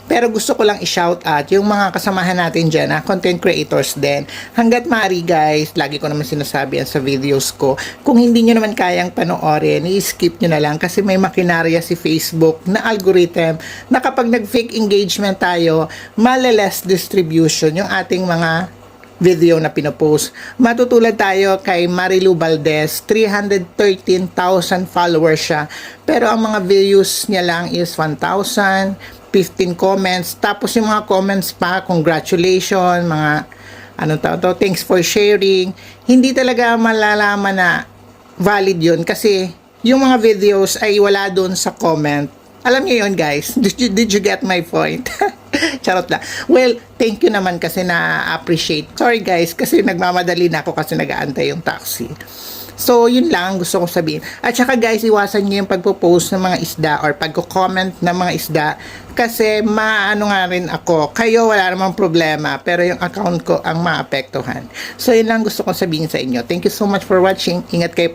Pero gusto ko lang i-shout out yung mga kasamahan natin dyan na content creators din. Hanggat maaari guys, lagi ko naman sinasabi yan sa videos ko, kung hindi nyo naman kayang panoorin, i-skip nyo na lang kasi may makinarya si Facebook na algorithm na kapag nag-fake engagement tayo, malaless distribution yung ating mga video na pinopost. Matutulad tayo kay Marilu Valdez, 313,000 followers siya. Pero ang mga views niya lang is 1,000, 15 comments. Tapos yung mga comments pa, congratulations, mga thanks for sharing. Hindi talaga malalaman na valid yun kasi yung mga videos ay wala doon sa comment. Alam niyo yun guys, did you get my point? Charot lang. Well, thank you naman kasi na-appreciate. Sorry guys, kasi nagmamadali na ako kasi nag-aantay yung taxi. So, yun lang gusto kong sabihin. At saka guys, iwasan niyo yung pagpo-post ng mga isda or pagko-comment ng mga isda kasi maano nga rin ako. Kayo wala namang problema pero yung account ko ang maapektuhan. So, yun lang gusto kong sabihin sa inyo. Thank you so much for watching. Ingat kayo.